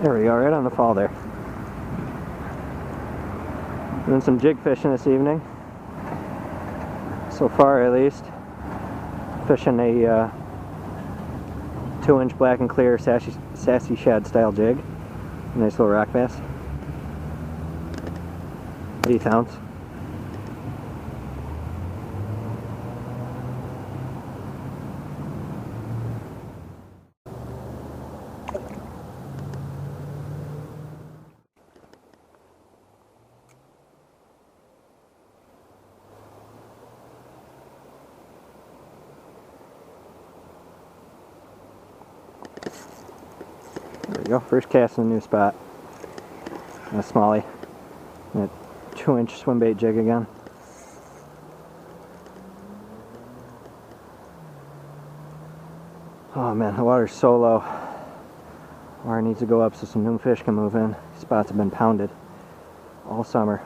There we go, right on the fall there. Doing some jig fishing this evening. So far, at least. Fishing a 2-inch black and clear sassy shad style jig. Nice little rock bass. 1/8 ounce. There we go, first cast in a new spot. A smallie. A 2-inch swim bait jig again. Oh man, the water's so low. Water needs to go up so some new fish can move in. These spots have been pounded all summer,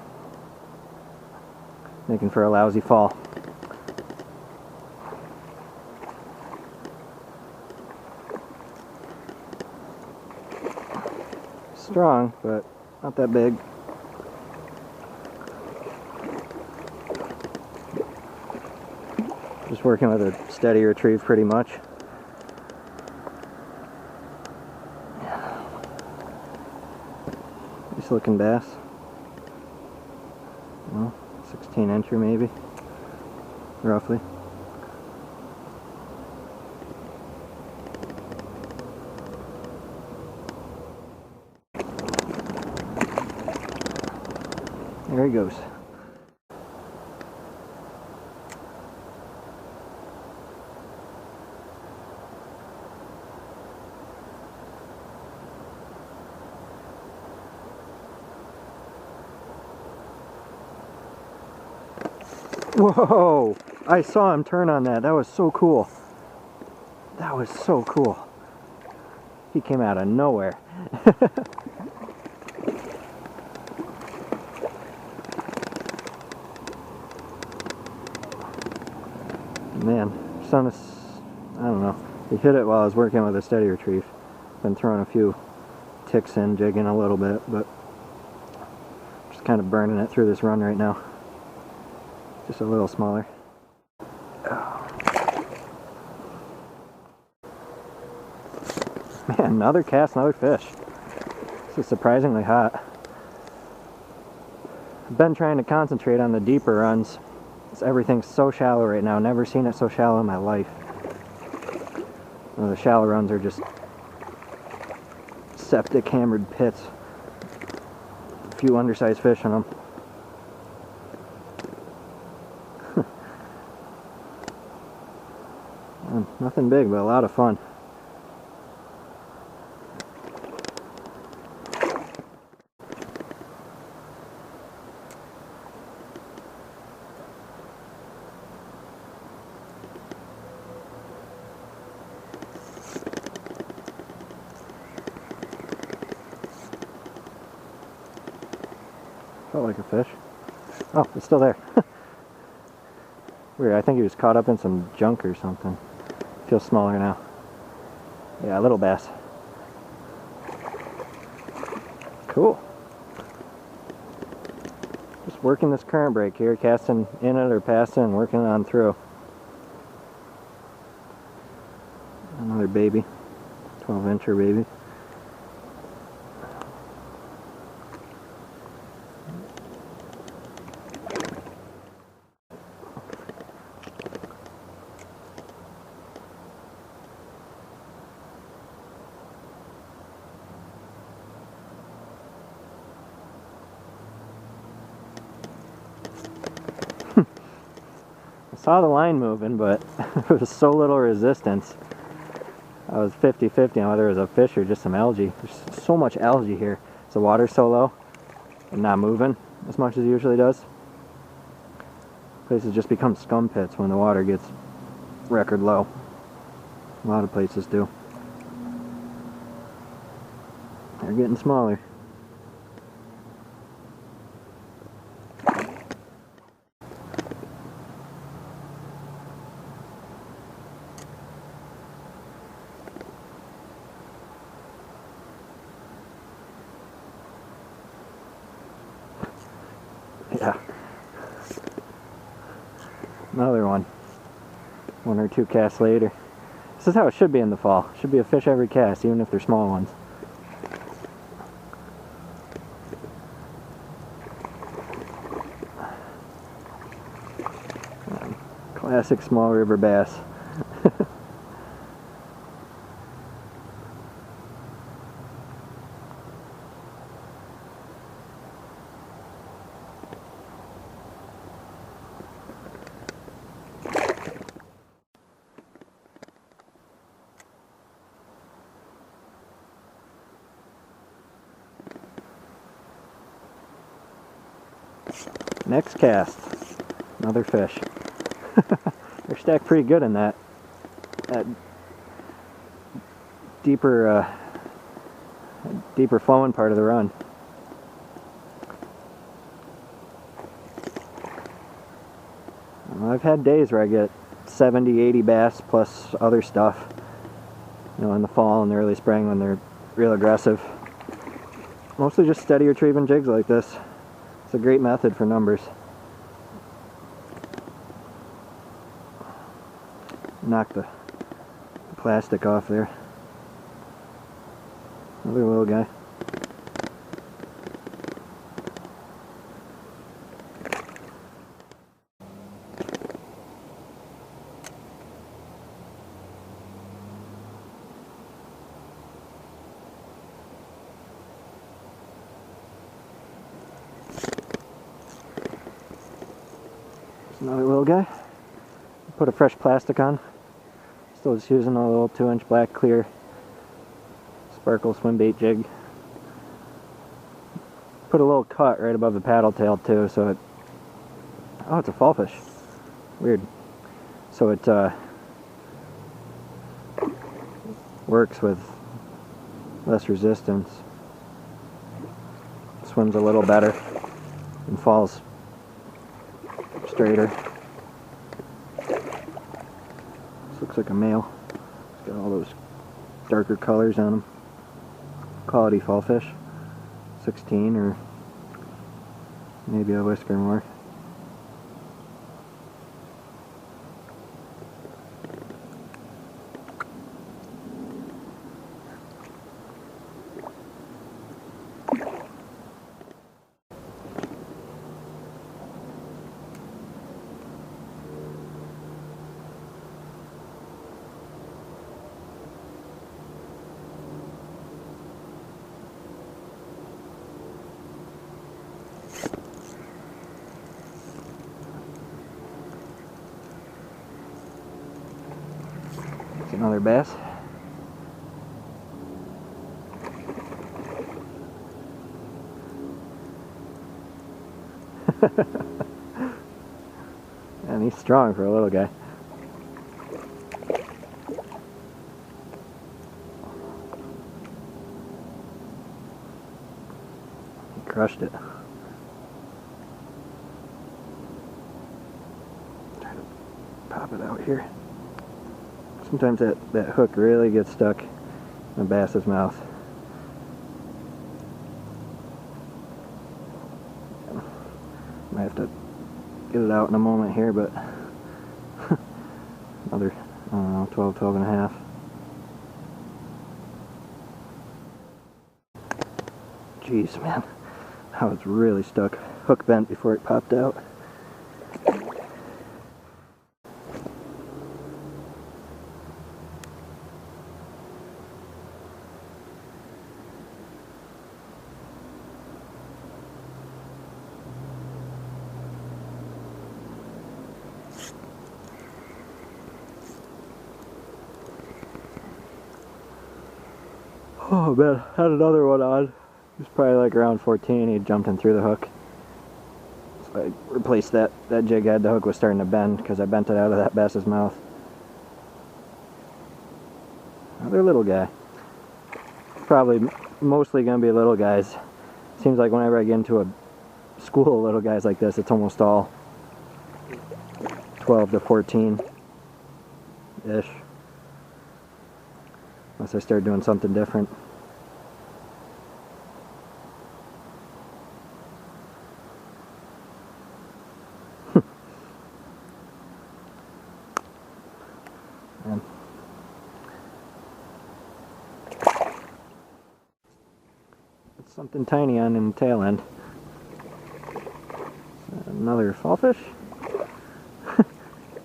making for a lousy fall. Strong, but not that big. Just working with a steady retrieve pretty much. Nice looking bass. Well, 16-incher maybe, roughly. There he goes. Whoa! I saw him turn on that. That was so cool. That was so cool. He came out of nowhere. Man, son, I don't know. He hit it while I was working with a steady retrieve. Been throwing a few ticks in, jigging a little bit, but just kind of burning it through this run right now. Just a little smaller. Man, another cast, another fish. This is surprisingly hot. I've been trying to concentrate on the deeper runs. Everything's so shallow right now. Never seen it so shallow in my life. The shallow runs are just septic hammered pits. A few undersized fish in them. Nothing big, but a lot of fun. Felt like a fish. Oh, it's still there. Weird, I think he was caught up in some junk or something. Feels smaller now. Yeah, a little bass. Cool. Just working this current break here, casting in it or past it and working it on through. Another baby. 12-incher baby. Saw the line moving, but there was so little resistance. I was 50-50 on whether it was a fish or just some algae. There's so much algae here. The water's so low and not moving as much as it usually does. Places just become scum pits when the water gets record low. A lot of places do. They're getting smaller. Another one. One or two casts later. This is how it should be in the fall. Should be a fish every cast, even if they're small ones. Classic small river bass. Next cast, another fish. They're stacked pretty good in that deeper flowing part of the run. I've had days where I get 70, 80 bass plus other stuff, you know, in the fall and the early spring when they're real aggressive. Mostly just steady retrieving jigs like this. It's a great method for numbers. Knock the plastic off there. Another little guy. Another little guy. Put a fresh plastic on. Still just using a little 2-inch black clear sparkle swim bait jig. Put a little cut right above the paddle tail too, so it... Oh, it's a fallfish. Weird. So it works with less resistance. Swims a little better and falls straighter. This looks like a male. It's got all those darker colors on him. Quality fallfish. 16 or maybe a whisker more. Another bass. And he's strong for a little guy. He crushed it. Try to pop it out here. Sometimes that hook really gets stuck in a bass's mouth. Might have to get it out in a moment here, but another, I don't know, 12 and a half. Jeez, man, that was really stuck. Hook bent before it popped out. Oh man, had another one on. He was probably like around 14. He jumped in through the hook. So I replaced that jig head. The hook was starting to bend because I bent it out of that bass's mouth. Another little guy. Probably mostly gonna be little guys. Seems like whenever I get into a school of little guys like this, it's almost all 12 to 14 ish. Unless I start doing something different. Something tiny on in the tail end. Another fallfish.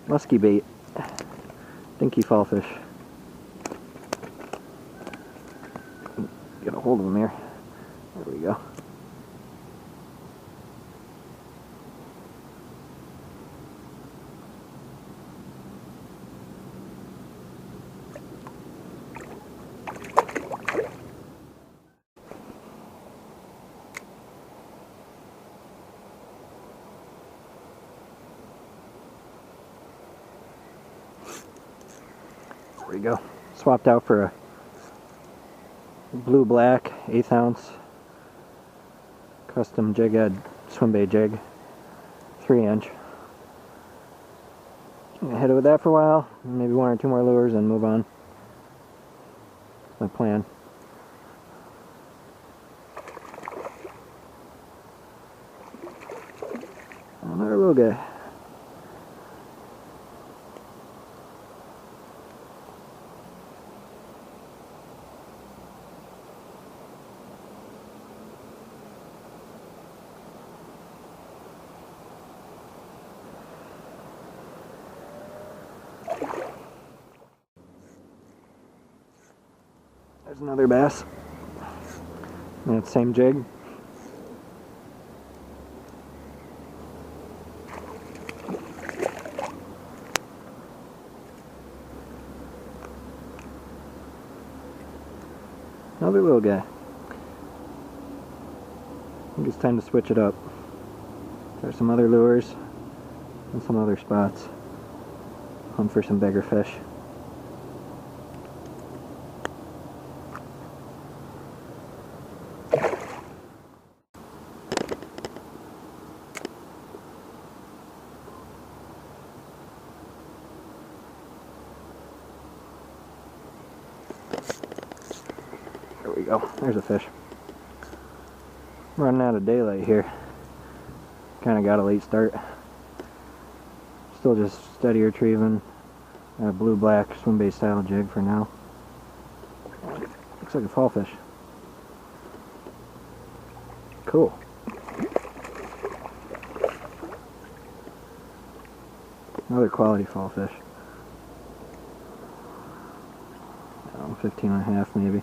Musky bait. Dinky fallfish. Get a hold of him here. There we go. There we go. Swapped out for a blue-black 1/8 ounce custom jig head swimbait jig, 3-inch. Gonna hit it with that for a while, maybe 1 or 2 more lures and move on. That's my plan. Another little guy. There's another bass. And it's same jig. Another little guy. I think it's time to switch it up. There's some other lures and some other spots. Hunt for some bigger fish. There we go. There's a fish. Running out of daylight here. Kind of got a late start. Still just steady retrieving. A blue-black swimbait style jig for now. Looks like a fallfish. Cool. Another quality fallfish. 15.5 maybe.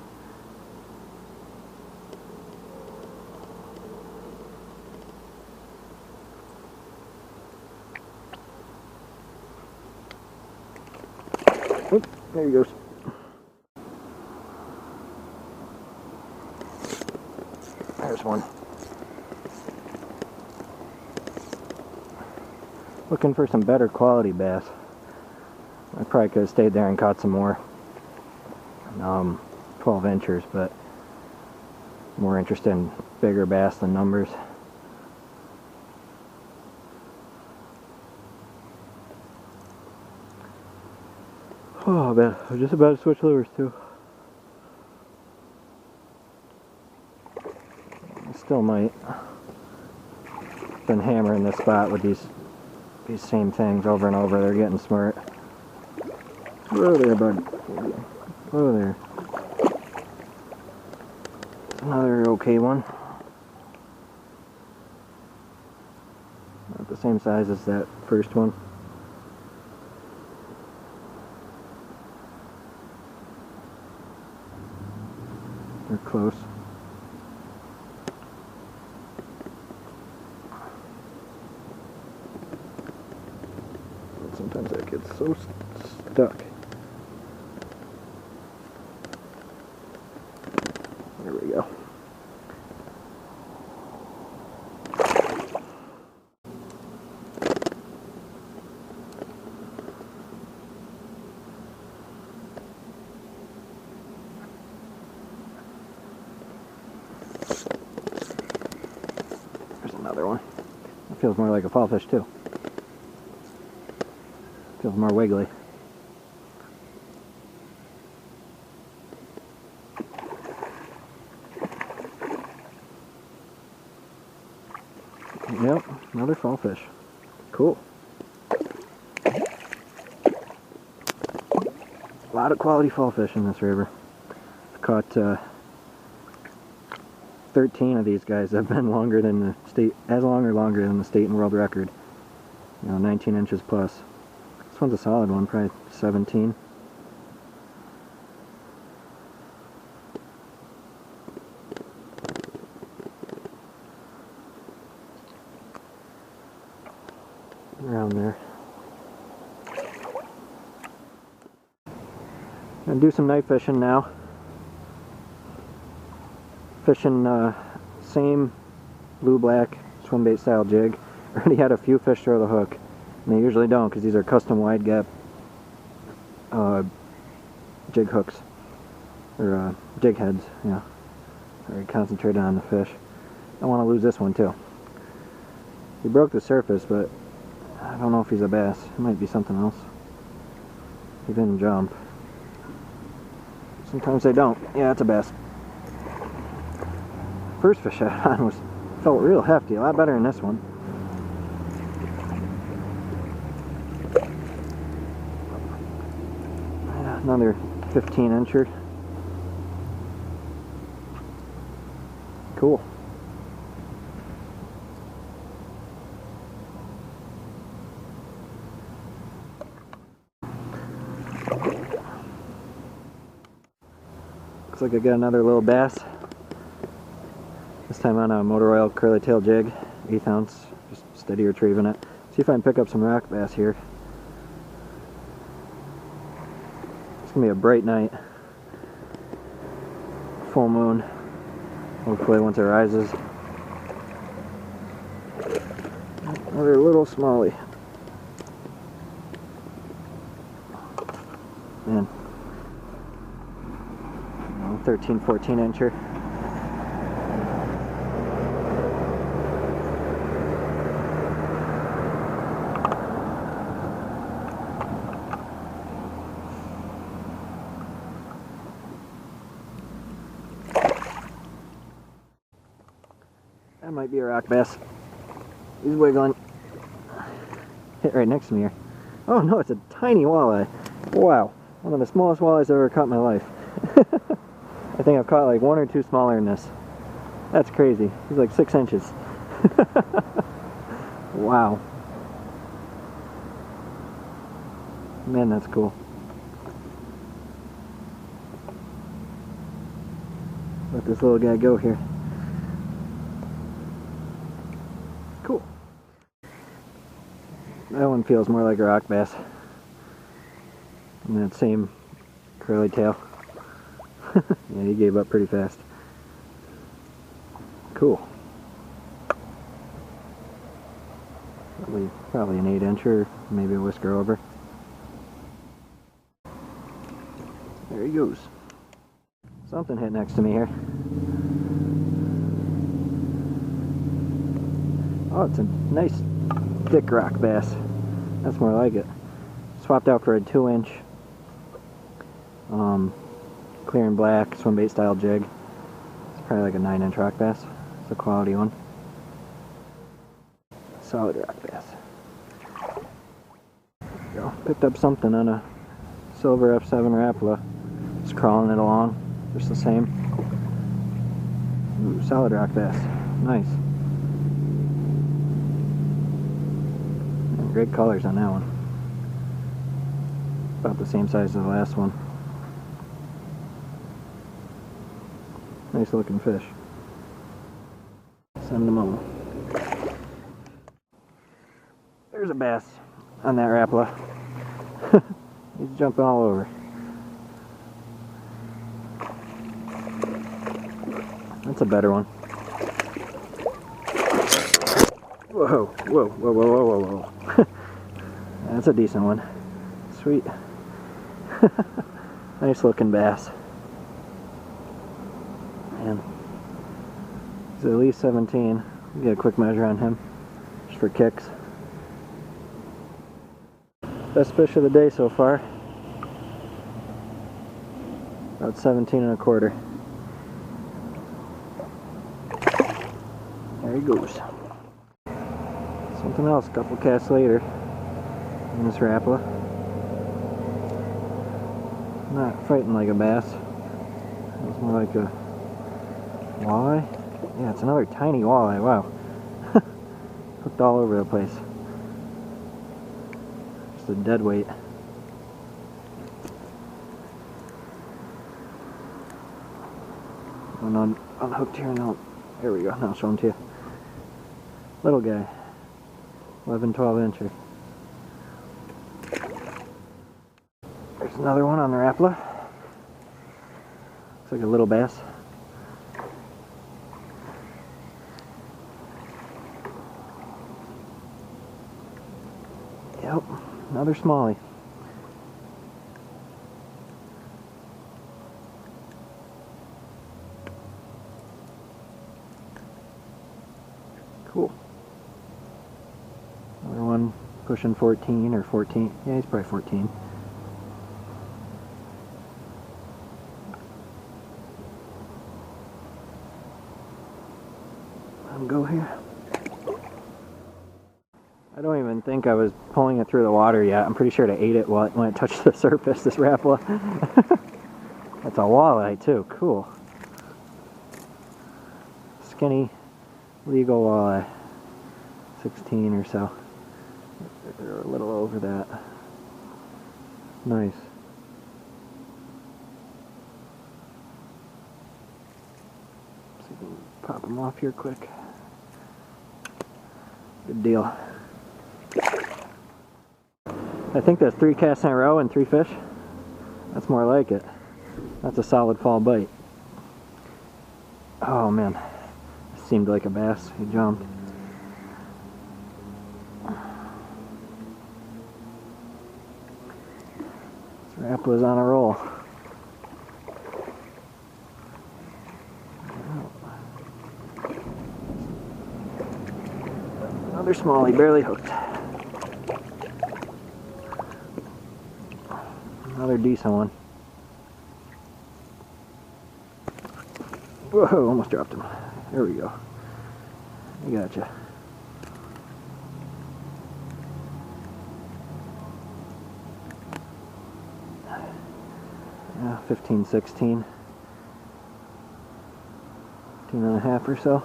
Oop, there he goes. There's one. Looking for some better quality bass. I probably could have stayed there and caught some more 12 inchers, but more interested in bigger bass than numbers. Oh, man, I'm just about to switch lures too. I still might. Been hammering this spot with these same things over and over. They're getting smart. Whoa there, bud. Whoa there. Another okay one. Not the same size as that first one. They're close. But sometimes that gets so stuck. There we go. Another one. It feels more like a fallfish too. Feels more wiggly. Yep, another fallfish. Cool. A lot of quality fallfish in this river. I've caught 13 of these guys have been longer than the state, as long or longer than the state and world record. You know, 19 inches plus. This one's a solid one, probably 17. Around there. Gonna do some night fishing now. Fishing same blue-black swimbait style jig. Already had a few fish throw the hook, and they usually don't because these are custom wide gap jig hooks, or jig heads. Yeah, very concentrated on the fish. I want to lose this one too. He broke the surface, but I don't know if he's a bass. It might be something else. He didn't jump. Sometimes they don't. Yeah, it's a bass. First fish I had on felt real hefty, a lot better than this one. Yeah, another 15 incher. Cool. Looks like I got another little bass. This time on a motor oil curly tail jig, 1/8 ounce, just steady retrieving it. See if I can pick up some rock bass here. It's gonna be a bright night. Full moon. Hopefully once it rises. Another little smallie. Man. 13, 14 incher. That might be a rock bass. He's wiggling. Hit right next to me here. Oh no, it's a tiny walleye. Wow, one of the smallest walleyes I've ever caught in my life. I think I've caught like 1 or 2 smaller than this. That's crazy. He's like 6 inches. Wow. Man, that's cool. Let this little guy go here. Cool. That one feels more like a rock bass. And that same curly tail. Yeah, he gave up pretty fast. Cool. Probably an 8 incher, maybe a whisker over. There he goes. Something hit next to me here. Oh, it's a nice thick rock bass. That's more like it. Swapped out for a 2-inch clear and black swimbait style jig. It's probably like a 9-inch rock bass. It's a quality one. Solid rock bass. There we go. Picked up something on a silver F7 rapala. Just crawling it along. Just the same. Ooh, solid rock bass. Nice. And great colors on that one. About the same size as the last one. Nice looking fish. Send them on. There's a bass on that rapala. He's jumping all over. That's a better one. Whoa, whoa, whoa, whoa, whoa, whoa, whoa. That's a decent one. Sweet. Nice looking bass. Man. He's at least 17. Get a quick measure on him. Just for kicks. Best fish of the day so far. About 17 1/4. There he goes. Something else, a couple casts later. In this rapala. Not fighting like a bass. It's more like a walleye. Yeah, it's another tiny walleye, wow. Hooked all over the place. Just a dead weight. One unhooked here now. There we go, now I'll show him to you. Little guy. 11, 12 incher. There's another one on the rapala. Looks like a little bass. Yep, another smallie. Cool. Another one pushing 14 or 14. Yeah, he's probably 14. Let him go here. I don't even think I was pulling it through the water yet. I'm pretty sure it ate it when it touched the surface, this rapala. That's a walleye too, cool. Skinny, legal walleye. 16 or so. They're a little over that. Nice. See if we can pop them off here quick. Good deal. I think that's 3 casts in a row and 3 fish. That's more like it. That's a solid fall bite. Oh man, it seemed like a bass. He jumped. This rapala's on a roll. Another smallie, barely hooked. Another decent one. Whoa, almost dropped him. There we go. I gotcha. Yeah, 15, 16. 15 and a half or so.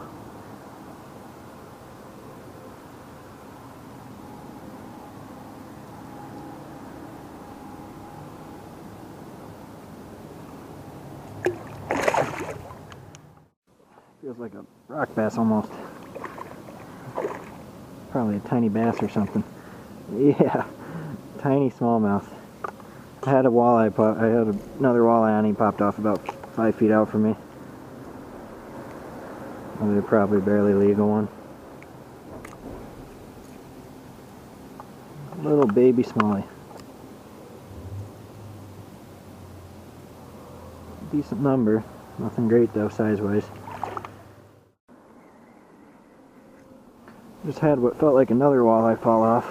Feels like a rock bass almost. Probably a tiny bass or something. Yeah, tiny smallmouth. I had a walleye I had another walleye on, he popped off about 5 feet out from me. They're probably barely legal one. Little baby smallie. Decent number. Nothing great though, size-wise. Just had what felt like another walleye fall off.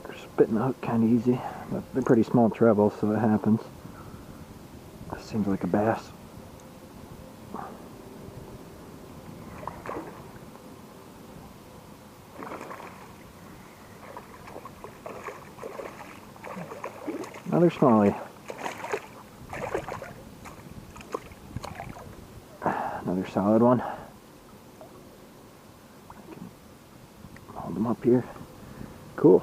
They're spitting the hook kind of easy, but they're pretty small treble, so it happens. This seems like a bass. Another smallie. Another solid one. Hold them up here. Cool.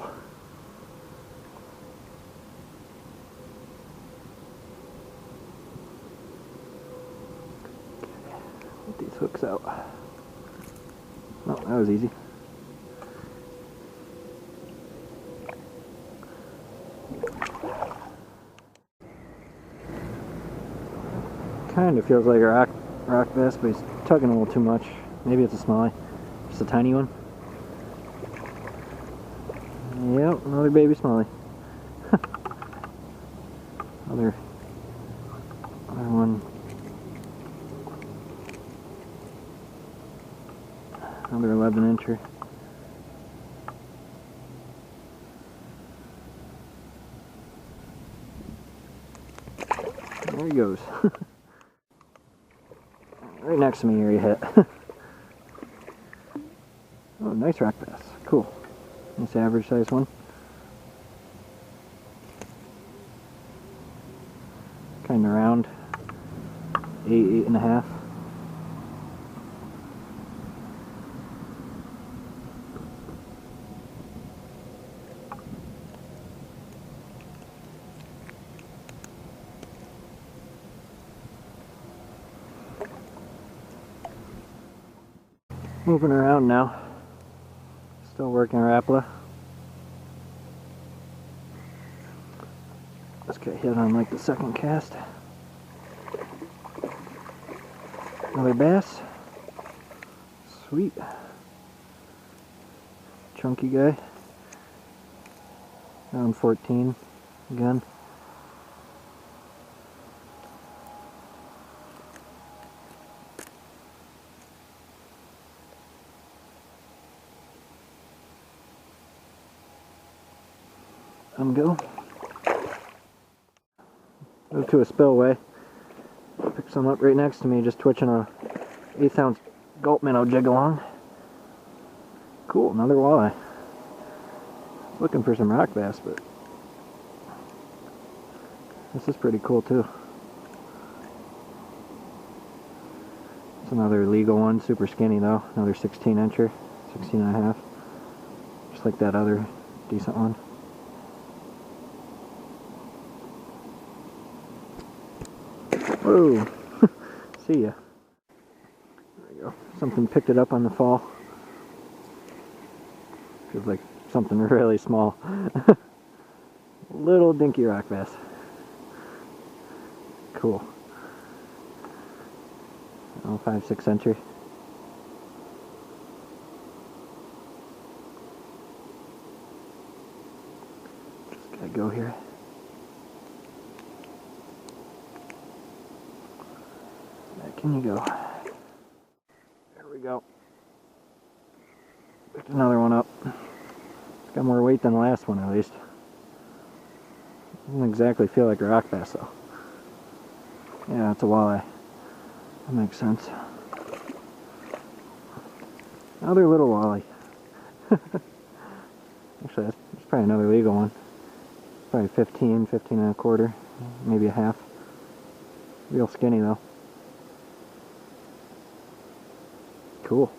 Get these hooks out. Oh, that was easy. Kind of feels like a rock bass, but he's tugging a little too much. Maybe it's a smallie. Just a tiny one. Yep, another baby smallie. Another one. Another 11 incher. There he goes. Right next to me here he hit. Oh, nice rock bass. Cool. Nice average size one. Kind of round. 8, 8.5. Moving around now. Still working rapala. This got hit on like the second cast. Another bass. Sweet. Chunky guy. Around 14 again. Go. Go to a spillway. Pick some up right next to me, just twitching a 1/8 ounce gulp minnow jig along. Cool, another walleye. Looking for some rock bass, but this is pretty cool too. It's another legal one, super skinny though. Another 16 incher, 16 and a half. Just like that other decent one. Whoa! See ya. There we go. Something picked it up on the fall. Feels like something really small. Little dinky rock bass. Cool. Oh, 5-6 incher. Just gotta go here. Can you go? There we go. Picked another one up. It's got more weight than the last one at least. Doesn't exactly feel like a rock bass though. Yeah, it's a walleye. That makes sense. Another little walleye. Actually, that's probably another legal one. Probably 15 and a quarter, maybe a half. Real skinny though. Cool.